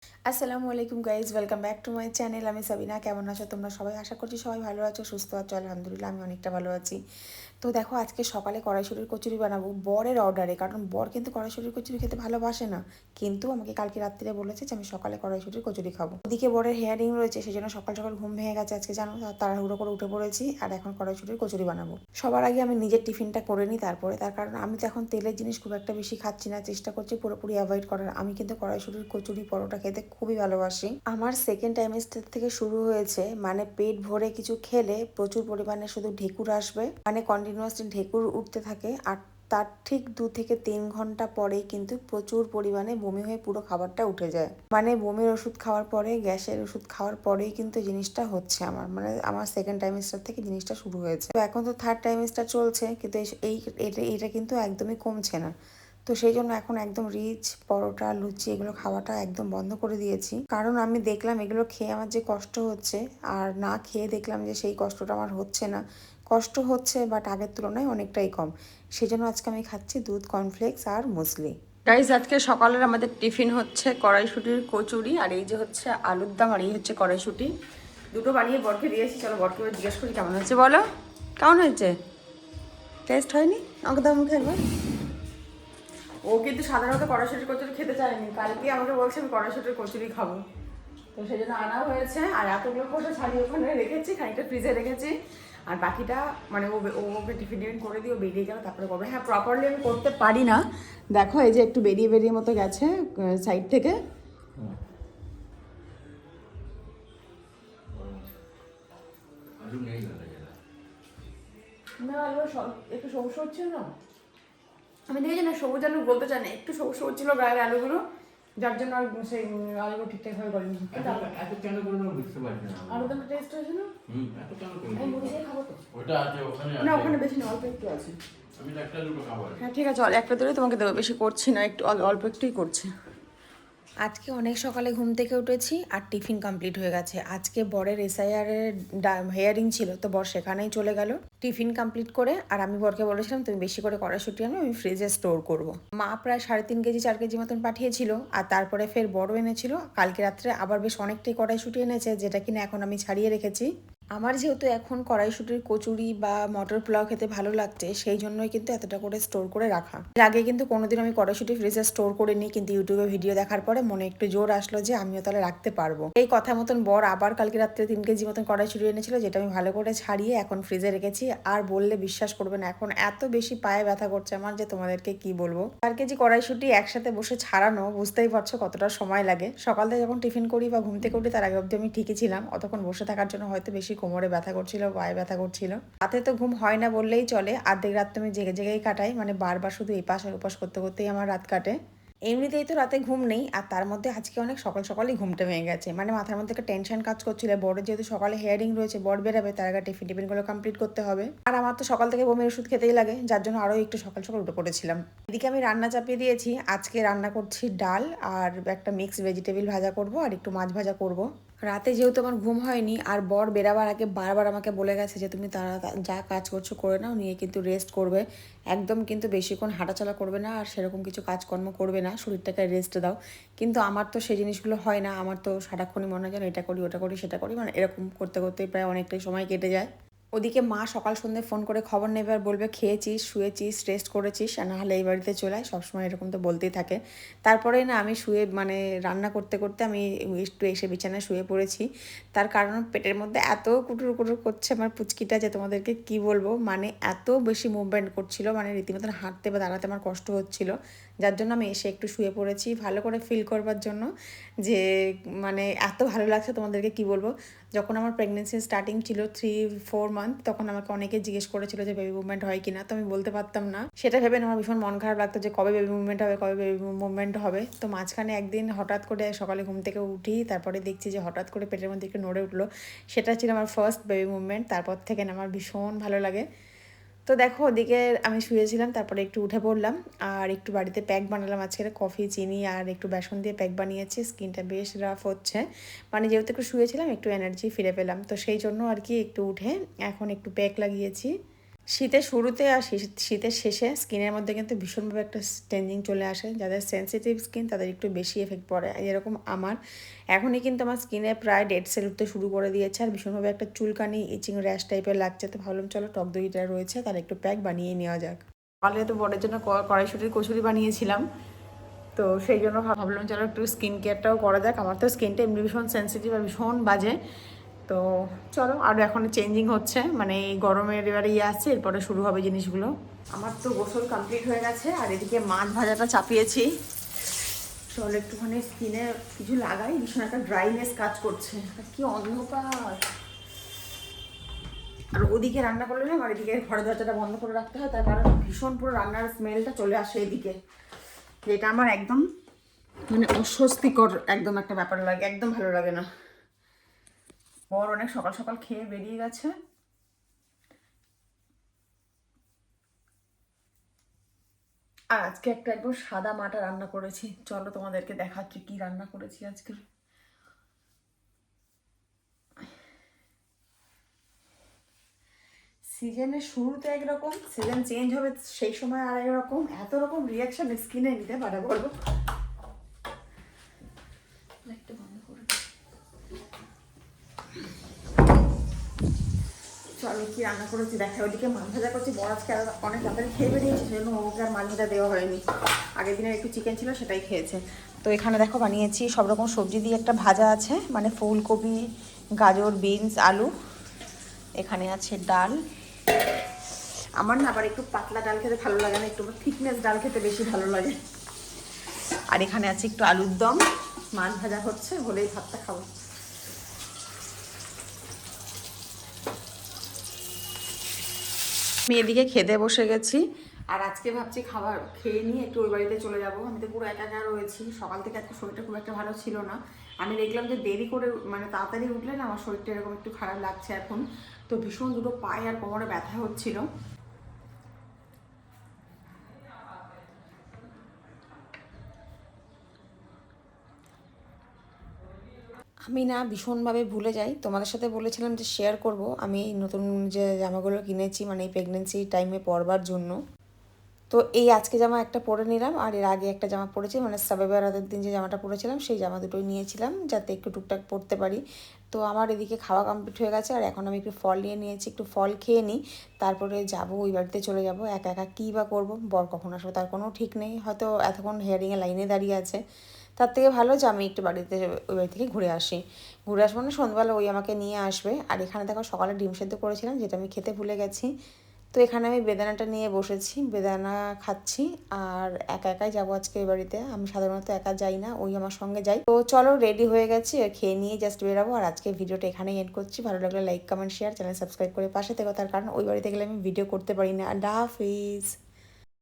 আসসালামু আলাইকুম guys, welcome back to my channel. আমি সাবিনা। কেমন আছো তোমরা সবাই? আশা করছি সবাই ভালো আছো, সুস্থ আছো। আলহামদুলিল্লাহ আমি অনেকটা ভালো আছি। তো দেখো, আজকে সকালে কড়াইশুঁটির কচুরি বানাবো বরের অর্ডারে, কারণ বর কিন্তু কড়াইশুঁটির কচুরি খেতে ভালোবাসে না, কিন্তু আমাকে কালকে রাত্রিরে বলেছে যে আমি সকালে কড়াইশুঁটির কচুরি খাবো। ওদিকে বরের হেয়ারিং রয়েছে, সেই জন্য সকাল সকাল ঘুম ভেঙে গেছে আজকে, জানো, তাড়াহুড়ো করে উঠে পড়েছি আর এখন কড়াইশুঁটির কচুরি বানাবো। সবার আগে আমি নিজের টিফিনটা করে নিই, তারপরে তার কারণ আমি তো এখন তেলের জিনিস খুব একটা বেশি খাচ্ছি না, চেষ্টা করছি পুরোপুরি অ্যাভয়েড করার। আমি কিন্তু কড়াইশুঁটির কচুরি পরোটা খেতে খুবই ভালোবাসি। আমার সেকেন্ড টাইমেস্টার থেকে শুরু হয়েছে, মানে পেট ভরে কিছু খেলে প্রচুর পরিমাণে শুধু ঢেকুর আসবে, মানে কন্টিনিউয়াসলি ঢেকুর উঠতে থাকে, আর তার ঠিক 2 থেকে 3 ঘন্টা পরেই কিন্তু প্রচুর পরিমাণে বমি হয়ে পুরো খাবারটা উঠে যায়। মানে বমির ওষুধ খাওয়ার পরে, গ্যাসের ওষুধ খাওয়ার পরেই কিন্তু জিনিসটা হচ্ছে আমার, মানে আমার সেকেন্ড টাইমেস্টার থেকে জিনিসটা শুরু হয়েছে। তো এখন তো থার্ড টাইমেস্টার চলছে, কিন্তু এটা কিন্তু একদমই কমছে না। তো সেই জন্য এখন একদম রিচ পরোটা, লুচি এগুলো খাওয়াটা একদম বন্ধ করে দিয়েছি, কারণ আমি দেখলাম এগুলো খেয়ে আমার যে কষ্ট হচ্ছে, আর না খেয়ে দেখলাম যে সেই কষ্টটা আমার হচ্ছে না। কষ্ট হচ্ছে, বাট আগের তুলনায় অনেকটাই কম। সেই জন্য আজকে আমি খাচ্ছি দুধ, কর্নফ্লেক্স আর মুসলি। গাইজ, আজকে সকালের আমাদের টিফিন হচ্ছে কড়াইশুঁটির কচুরি, আর এই যে হচ্ছে আলুর দম, আর এই হচ্ছে কড়াইশুঁটি। দুটো বানিয়ে বরকে দিয়েছি। চলো বরকে জিজ্ঞেস করি কেমন হয়েছে। বলো, কেমন হয়েছে? টেস্ট হয়নি? আমাকে দাও মুখে একবার। ও কিন্তু সাধারণত কড়াইশুঁটির কচুরি খেতে চায়নি, কালকে আমাকে বলছে আমি কড়াইশুঁটির কচুরি খাবো। তো সেই জন্য আনা হয়েছে, আর এতগুলো কষে ছাড়িয়ে ওখানে রেখেছি, খানিকটা ফ্রিজে রেখেছি। আর বাকিটা মানে ওকে টিফিন টিফিন করে দিয়ে ও বেরিয়ে গেলে তারপরে করবে। হ্যাঁ, প্রপারলি আমি করতে পারি না। দেখো, এই যে একটু বেরিয়ে বেরিয়ে মতো গেছে সাইড থেকে। না, আলু একটু সবুজ হচ্ছে না। আমি দেখেছি না, সবুজ আলু বলতে চাই না, একটু সবুজ সবুজ ছিল গায়ের আলুগুলো, যার জন্য আর সেই আলুগুলো ঠিকঠাকভাবে করেনি। এত কেন করে না বুঝতে পারছি না। আলুদমটা টেস্ট হয়েছে না? এত কেন করে? আমি মুড়ি দিয়ে খাবো তো। ওটা আছে ওখানে না, আছে। ওখানে বেশি না, অল্প একটু আছে। আমি তো একটা দুটো খাবো। হ্যাঁ ঠিক আছে, একটা দূরে তোমাকে দেবো, বেশি করছি না, একটু অল্প একটুই করছি। আজকে অনেক সকালে ঘুম থেকে উঠেছি আর টিফিন কমপ্লিট হয়ে গেছে। আজকে বরের এসআইআর এর হেয়ারিং ছিল, তো বর সেখানেই চলে গেল টিফিন কমপ্লিট করে। আর আমি বরকে বলেছিলাম তুমি বেশি করে কড়াইশুঁটি আনো, আমি ফ্রিজে স্টোর করব। মা প্রায় 3.5 কেজি 4 কেজি মতন পাঠিয়েছিল, আর তারপরে ফের বড় এনেছিল কালকে রাত্রে, আবার বেশ অনেকটাই কড়াইশুঁটি এনেছে, যেটা কিনা এখন আমি ছাড়িয়ে রেখেছি। আমার যেহেতু এখন কড়াইশুঁটির কচুরি বা মটর পোলাও খেতে ভালো লাগছে, সেই জন্যই কিন্তু এতটা করে স্টোর করে রাখা। এর আগে কিন্তু কোনোদিন আমি কড়াইশুঁটি ফ্রিজে স্টোর করে নিই, কিন্তু ইউটিউবে ভিডিও দেখার পরে মনে একটু জোর আসলো যে আমিও তাহলে রাখতে পারবো। এই কথা মতন বর আবার কালকে রাত্রে 3 কেজি মতন কড়াইশুঁটি এনেছিল, যেটা আমি ভালো করে ছাড়িয়ে এখন ফ্রিজে রেখেছি। আর বললে বিশ্বাস করবে না, এখন এত বেশি পায়ে ব্যথা করছে আমার যে তোমাদেরকে কি বলবো। 4 কেজি কড়াইশুঁটি একসাথে বসে ছাড়ানো, বুঝতেই পারছো কতটা সময় লাগে। সকাল থেকে যখন টিফিন করি বা ঘুম থেকে উঠি তার আগে অবধি আমি ঠিকই ছিলাম, অতক্ষণ বসে থাকার জন্য হয়তো বেশি কোমরে ব্যথা করছিল, পায়ে ব্যথা করছিল। রাতে তো ঘুম হয় না বললেই চলে, অর্ধেক রাত তুমি জেগে জেগেই কাটাই, মানে বারবার শুধু এপাশ আর ওপাশ করতে করতেই আমার রাত কাটে। এমনিতেই তো রাতে ঘুম নেই, আর তার মধ্যে আজকে অনেক সকাল সকালই ঘুমটা ভেঙে গেছে, মানে মাথার মধ্যে একটা টেনশন কাজ করছিল। বড়ের যেহেতু সকালে হেয়ারিং রয়েছে, বর বেরাবে, তার আগে টিফিনগুলো কমপ্লিট করতে হবে। আর আমার তো সকাল থেকে বমির ওষুধ খেতেই লাগে, যার জন্য আরও একটু সকাল সকাল উঠে পড়েছিলাম। এদিকে আমি রান্না চাপিয়ে দিয়েছি। আজকে রান্না করছি ডাল, আর একটা মিক্স ভেজিটেবল ভাজা করব, আর একটু মাছ ভাজা করব। রাতে যেহেতু আমার ঘুম হয়নি, আর বর বেরাবার আগে বারবার আমাকে বলে গেছে যে তুমি তারা যা কাজ করছো করে নাও, নিয়ে কিন্তু রেস্ট করবে, একদম কিন্তু বেশিক্ষণ হাঁটাচলা করবে না, আর সেরকম কিছু কাজকর্ম করবে না, শরীরটাকে রেস্ট দাও। কিন্তু আমার তো সেই জিনিসগুলো হয় না, আমার তো সারাক্ষণই মনে হয় যেন এটা করি ওটা করি সেটা করি, মানে এরকম করতে করতেই প্রায় অনেকটাই সময় কেটে যায়। ওদিকে মা সকাল সন্ধ্যে ফোন করে খবর নেবে আর বলবে খেয়েছিস, শুয়েছিস, রেস্ট করেছিস, আর নাহলে এই বাড়িতে চলে আয়, সবসময় এরকম তো বলতেই থাকে। তারপরে না আমি শুয়ে, মানে রান্না করতে করতে আমি একটু এসে বিছানায় শুয়ে পড়েছি। তার কারণ পেটের মধ্যে এত কুটুর কুটুর করছে আমার পুচকিটা যে তোমাদেরকে কি বলবো, মানে এত বেশি মুভমেন্ট করছিল, মানে রীতিমতন হাঁটতে বা দাঁড়াতে আমার কষ্ট হচ্ছিল, যার জন্য আমি এসে একটু শুয়ে পড়েছি ভালো করে ফিল করবার জন্য যে মানে এত ভালো লাগছে তোমাদেরকে কি বলবো। যখন আমার প্রেগনেন্সি স্টার্টিং ছিল 3-4 মান্থ, তখন আমাকে অনেকে জিজ্ঞেস করেছিল যে বেবি মুভমেন্ট হয় কিনা, তো আমি বলতে পারতাম না। সেটা ভেবে আমার ভীষণ মন খারাপ লাগতো যে কবে বেবি মুভমেন্ট হবে, কবে বেবি মুভমেন্ট হবে। তো মাঝখানে একদিন হঠাৎ করে সকালে ঘুম থেকে উঠি, তারপরে দেখছি যে হঠাৎ করে পেটের মধ্যে একটু নড়ে উঠলো, সেটা ছিল আমার ফার্স্ট বেবি মুভমেন্ট। তারপর থেকে না আমার ভীষণ ভালো লাগে। তো দেখো, ওদিকে আমি শুয়েছিলাম, তারপরে একটু উঠে পড়লাম, আর একটু বাড়িতে প্যাক বানালাম আজকে, কফি, চিনি আর একটু বেসন দিয়ে প্যাক বানিয়েছি। স্কিনটা বেশ রাফ হচ্ছে, মানে যেহেতু একটু শুয়েছিলাম একটু এনার্জি ফিরে পেলাম, তো সেই জন্য আর কি একটু উঠে এখন একটু প্যাক লাগিয়েছি। শীতের শুরুতে আর শীতের শেষে স্কিনের মধ্যে কিন্তু ভীষণভাবে একটা চেঞ্জিং চলে আসে। যাদের সেনসিটিভ স্কিন তাদের একটু বেশি এফেক্ট পড়ে, যেরকম আমার এখনই কিন্তু আমার স্কিনে প্রায় ডেড সেল উঠতে শুরু করে দিয়েছে আর ভীষণভাবে একটা চুলকানি ইচিং র্যাশ টাইপের লাগছে। তো ভাবলাম চলো টক দইটা রয়েছে তার একটু প্যাক বানিয়ে নেওয়া যাক। সকালে তো বড়ের জন্য কড়াইশুটির কচুরি বানিয়েছিলাম, তো সেই জন্য ভাবলাম চলো একটু স্কিন কেয়ারটাও করা যাক। আমার তো স্কিনটা এমনি ভীষণ সেনসিটিভ আর ভীষণ বাজে, তো চলো আরও এখন চেঞ্জিং হচ্ছে, মানে এই গরমের এবারে আসছে, এরপরে শুরু হবে জিনিসগুলো। আমার তো গোসল কমপ্লিট হয়ে গেছে আর এদিকে মাছ ভাজাটা চাপিয়েছি। চলো একটুখানি স্কিনে কিছু লাগাই, ভীষণ একটা ড্রাইনেস কাজ করছে, আর কি অন্ধকার। আর ওদিকে রান্না করলে না আমার এদিকে ঘরে দরজাটা বন্ধ করে রাখতে হয়, তার কারণ ভীষণ পুরো রান্নার স্মেলটা চলে আসে এদিকে, যেটা আমার একদম মানে অস্বস্তিকর একদম একটা ব্যাপার লাগে, একদম ভালো লাগে না। বর অনেক সকাল সকাল খেয়ে বেরিয়ে গেছে, আর আজকে একটা একদম সাদা মাটা রান্না করেছি। চলো তোমাদেরকে দেখাচ্ছি কি রান্না করেছি আজকে। সিজনের শুরুতে একরকম, সিজন চেঞ্জ হবে সেই সময় আর একরকম, এত রকম রিয়াকশন স্কিনে নিতে পারে বলো। একটু বন্ধ করে চলো কি রান্না করেছি দেখা। ওইদিকে মাছ ভাজা করছি, বড় আজকে অনেক তাড়াতাড়ি খেয়ে বেরিয়েছে, সেজন্য ওকে আর মাছ ভাজা দেওয়া হয়নি। আগের দিনের একটু চিকেন ছিল সেটাই খেয়েছে। তো এখানে দেখো বানিয়েছি সব রকম সবজি দিয়ে একটা ভাজা আছে, মানে ফুলকপি, গাজর, বিনস, আলু। এখানে আছে ডাল। আমার না আবার একটু পাতলা ডাল খেতে ভালো লাগে না, একটু থিকনেস ডাল খেতে বেশি ভালো লাগে। আর এখানে আছে একটু আলুর দম, মাছ ভাজা হচ্ছে, হলেই ভাতটা খাবো। আমি এদিকে খেতে বসে গেছি, আর আজকে ভাবছি খাবার খেয়ে নিয়ে একটু ওই বাড়িতে চলে যাব। আমি তো পুরো একা একা রয়েছি, সকাল থেকে আজকে শরীরটা খুব একটা ভালো ছিল না। আমি দেখলাম যে দেরি করে মানে তাড়াতাড়ি উঠলে না আমার শরীরটা এরকম একটু খারাপ লাগছে এখন, তো ভীষণ দুটো পায়ে আর কোমরে ব্যথা হচ্ছিল। আমি না ভীষণভাবে ভুলে যাই, তোমাদের সাথে বলেছিলাম যে শেয়ার করব আমি এই নতুন যে জামাগুলো কিনেছি, মানে এই প্রেগনেন্সি টাইমে পরবার জন্য। তো এই আজকে জামা একটা পরে নিলাম, আর এর আগে একটা জামা পরেছি, মানে সাবে বেড়াতের দিন যে জামাটা পরেছিলাম সেই জামা দুটোই নিয়েছিলাম যাতে একটু টুকটাক পরতে পারি। তো আমার এদিকে খাওয়া কমপ্লিট হয়ে গেছে, আর এখন আমি একটু ফল নিয়ে নিয়েছি, একটু ফল খেয়ে নিই, তারপরে যাব ওই বাড়িতে চলে যাব। একা একা কী বা করবো, বর কখন আসবো তার কোনো ঠিক নেই, হয়তো এতক্ষণ হেয়ারিংয়ে লাইনে দাঁড়িয়ে আছে। তার থেকে ভালো যে আমি একটু বাড়িতে ওই বাড়ি থেকে ঘুরে আসি। ঘুরে আসবো মানে সন্ধ্যাবেলা ওই আমাকে নিয়ে আসবে। আর এখানে দেখো সকালে ডিম সেদ্ধ করেছিলাম যেটা আমি খেতে ভুলে গেছি। তো এখানে আমি বেদানাটা নিয়ে বসেছি, বেদানা খাচ্ছি। আর একা একাই যাবো আজকে এই বাড়িতে, আমি সাধারণত একা যাই না, ওই আমার সঙ্গে যাই। তো চলো রেডি হয়ে গেছি, খেয়ে নিয়ে জাস্ট বেরাবো। আর আজকে ভিডিওটা এখানেই এন্ড করছি। ভালো লাগলে like comment share, channel subscribe করে পাশে থেকো, তার কারণ ওই বাড়িতে গেলে আমি ভিডিও করতে পারি না। আল্লাহ হাফিজ।